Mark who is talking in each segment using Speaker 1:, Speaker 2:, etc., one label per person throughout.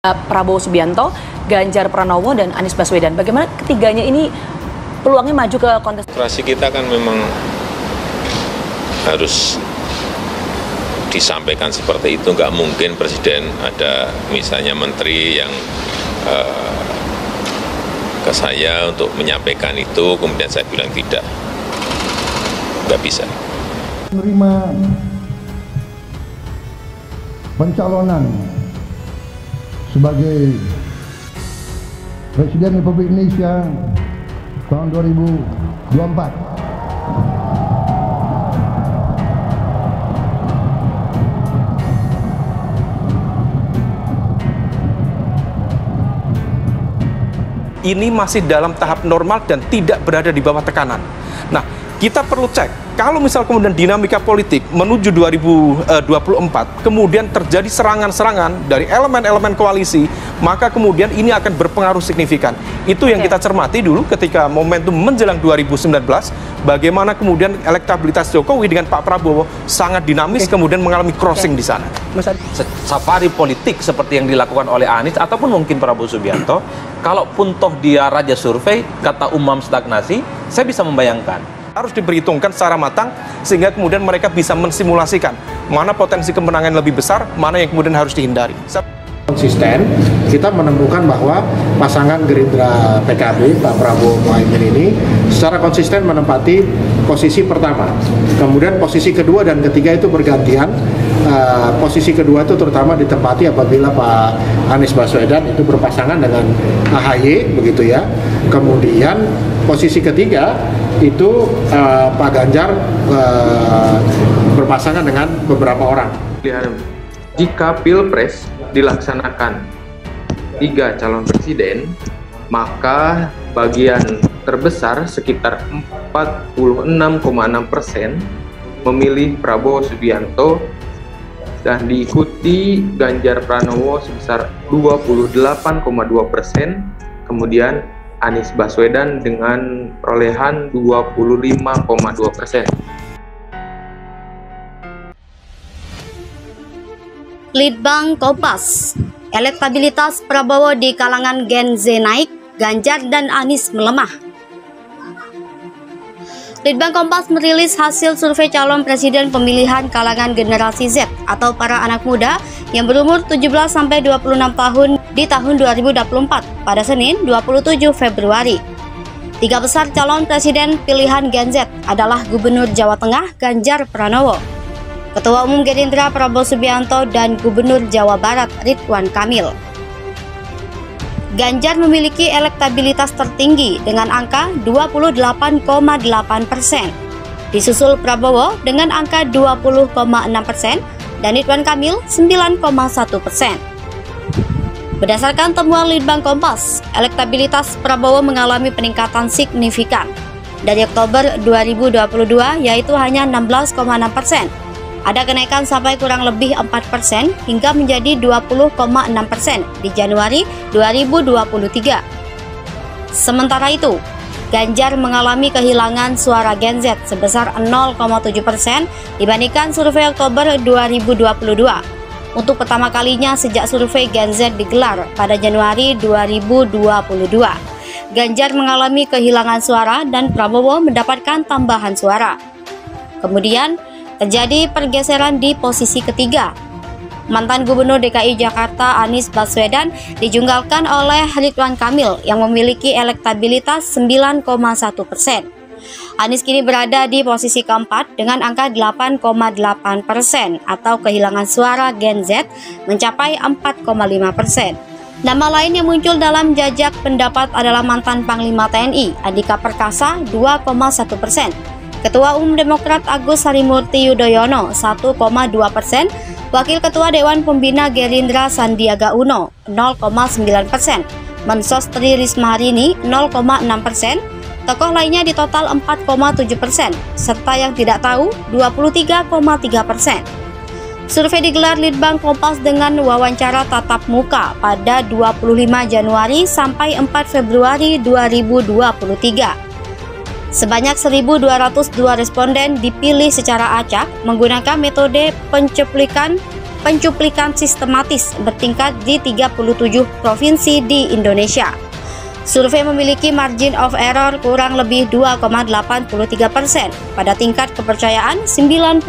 Speaker 1: Prabowo Subianto, Ganjar Pranowo, dan Anies Baswedan. Bagaimana ketiganya ini peluangnya maju ke
Speaker 2: kontestasi? Kita kan memang harus disampaikan seperti itu. Nggak mungkin presiden ada misalnya menteri yang ke saya untuk menyampaikan itu, kemudian saya bilang tidak. Nggak bisa.
Speaker 3: Menerima pencalonan sebagai Presiden Republik Indonesia tahun 2024.
Speaker 4: Ini masih dalam tahap normal dan tidak berada di bawah tekanan. Nah, kita perlu cek, kalau misal kemudian dinamika politik menuju 2024, kemudian terjadi serangan-serangan dari elemen-elemen koalisi, maka kemudian ini akan berpengaruh signifikan. Itu yang kita cermati dulu ketika momentum menjelang 2019, bagaimana kemudian elektabilitas Jokowi dengan Pak Prabowo sangat dinamis, kemudian mengalami crossing di sana.
Speaker 5: Safari politik seperti yang dilakukan oleh Anies ataupun mungkin Prabowo Subianto, kalaupun toh dia raja survei, kata umam stagnasi, saya bisa membayangkan.
Speaker 4: Harus diperhitungkan secara matang sehingga kemudian mereka bisa mensimulasikan mana potensi kemenangan lebih besar, mana yang kemudian harus dihindari.
Speaker 6: Konsisten, kita menemukan bahwa pasangan Gerindra PKB, Pak Prabowo Muhaimin ini secara konsisten menempati posisi pertama. Kemudian posisi kedua dan ketiga itu bergantian. Posisi kedua itu terutama ditempati apabila Pak Anies Baswedan itu berpasangan dengan AHY, begitu ya. Kemudian posisi ketiga itu Pak Ganjar berpasangan dengan beberapa orang.
Speaker 7: Jika Pilpres dilaksanakan 3 calon presiden, maka bagian terbesar sekitar 46,6% memilih Prabowo Subianto dan diikuti Ganjar Pranowo sebesar 28,2%, kemudian Anies Baswedan dengan perolehan 25,2%.
Speaker 8: Litbang Kompas, elektabilitas Prabowo di kalangan Gen Z naik, Ganjar dan Anies melemah. Litbang Kompas merilis hasil survei calon presiden pemilihan kalangan generasi Z atau para anak muda yang berumur 17-26 tahun di tahun 2024 pada Senin 27 Februari. 3 besar calon presiden pilihan Gen Z adalah Gubernur Jawa Tengah Ganjar Pranowo, Ketua Umum Gerindra Prabowo Subianto, dan Gubernur Jawa Barat Ridwan Kamil. Ganjar memiliki elektabilitas tertinggi dengan angka 28,8%, disusul Prabowo dengan angka 20,6% dan Ridwan Kamil 9,1%. Berdasarkan temuan Litbang Kompas, elektabilitas Prabowo mengalami peningkatan signifikan. Dari Oktober 2022 yaitu hanya 16,6%. Ada kenaikan sampai kurang lebih 4% hingga menjadi 20,6% di Januari 2023. Sementara itu, Ganjar mengalami kehilangan suara Gen Z sebesar 0,7% dibandingkan survei Oktober 2022. Untuk pertama kalinya sejak survei Gen Z digelar pada Januari 2022. Ganjar mengalami kehilangan suara dan Prabowo mendapatkan tambahan suara. Kemudian, terjadi pergeseran di posisi ketiga. Mantan Gubernur DKI Jakarta Anies Baswedan dijunggalkan oleh Ridwan Kamil yang memiliki elektabilitas 9,1%. Anies kini berada di posisi keempat dengan angka 8,8% atau kehilangan suara Gen Z mencapai 4,5%. Nama lain yang muncul dalam jajak pendapat adalah mantan Panglima TNI Andika Perkasa 2,1%. Ketua Umum Demokrat Agus Harimurti Yudhoyono 1,2%, Wakil Ketua Dewan Pembina Gerindra Sandiaga Uno 0,9%, Mensos Tri Risma Harini 0,6%, tokoh lainnya di total 4,7%, serta yang tidak tahu 23,3%. Survei digelar Litbang Kompas dengan wawancara tatap muka pada 25 Januari sampai 4 Februari 2023. Sebanyak 1.202 responden dipilih secara acak menggunakan metode pencuplikan pencuplikan sistematis bertingkat di 37 provinsi di Indonesia. Survei memiliki margin of error kurang lebih 2,83% pada tingkat kepercayaan 95%.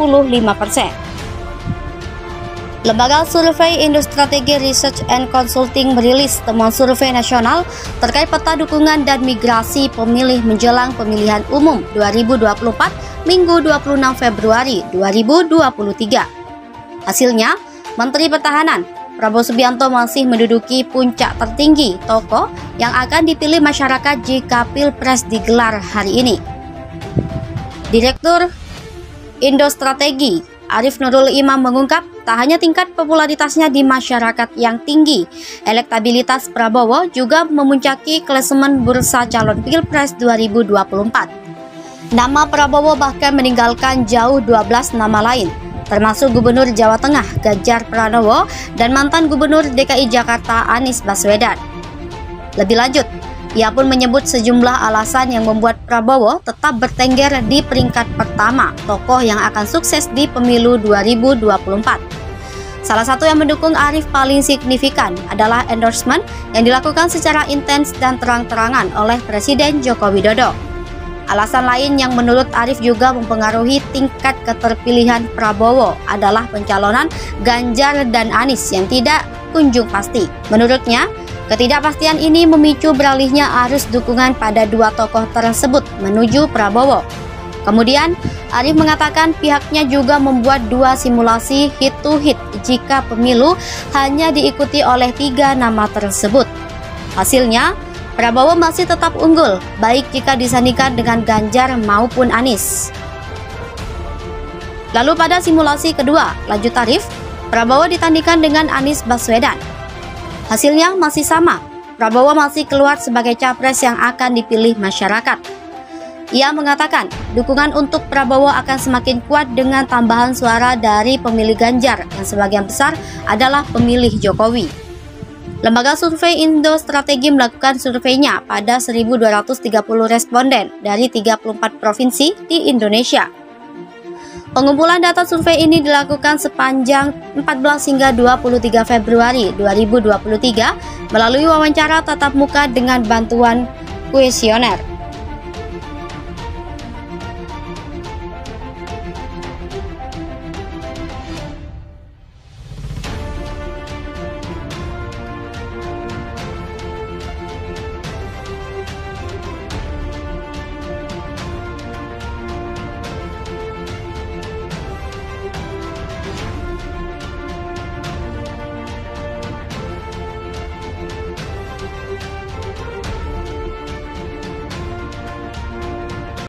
Speaker 8: Lembaga Survei Indostrategi Research and Consulting merilis temuan survei nasional terkait peta dukungan dan migrasi pemilih menjelang pemilihan umum 2024 Minggu 26 Februari 2023. Hasilnya, Menteri Pertahanan Prabowo Subianto masih menduduki puncak tertinggi tokoh yang akan dipilih masyarakat jika Pilpres digelar hari ini. Direktur Indostrategi Arif Nurul Imam mengungkap, tak hanya tingkat popularitasnya di masyarakat yang tinggi, elektabilitas Prabowo juga memuncaki klasemen bursa calon Pilpres 2024. Nama Prabowo bahkan meninggalkan jauh 12 nama lain, termasuk Gubernur Jawa Tengah Ganjar Pranowo dan mantan Gubernur DKI Jakarta Anies Baswedan. Lebih lanjut, ia pun menyebut sejumlah alasan yang membuat Prabowo tetap bertengger di peringkat pertama tokoh yang akan sukses di pemilu 2024. Salah satu yang mendukung Arif paling signifikan adalah endorsement yang dilakukan secara intens dan terang-terangan oleh Presiden Joko Widodo. Alasan lain yang menurut Arif juga mempengaruhi tingkat keterpilihan Prabowo adalah pencalonan Ganjar dan Anies yang tidak kunjung pasti. Menurutnya, ketidakpastian ini memicu beralihnya arus dukungan pada dua tokoh tersebut menuju Prabowo. Kemudian, Arif mengatakan pihaknya juga membuat dua simulasi hit-to-hit jika pemilu hanya diikuti oleh 3 nama tersebut. Hasilnya, Prabowo masih tetap unggul, baik jika disandingkan dengan Ganjar maupun Anies. Lalu pada simulasi kedua, lanjut Arif, Prabowo ditandingkan dengan Anies Baswedan. Hasilnya masih sama, Prabowo masih keluar sebagai capres yang akan dipilih masyarakat. Ia mengatakan dukungan untuk Prabowo akan semakin kuat dengan tambahan suara dari pemilih Ganjar yang sebagian besar adalah pemilih Jokowi. Lembaga survei Indostrategi melakukan surveinya pada 1.230 responden dari 34 provinsi di Indonesia. Pengumpulan data survei ini dilakukan sepanjang 14 hingga 23 Februari 2023 melalui wawancara tatap muka dengan bantuan kuesioner.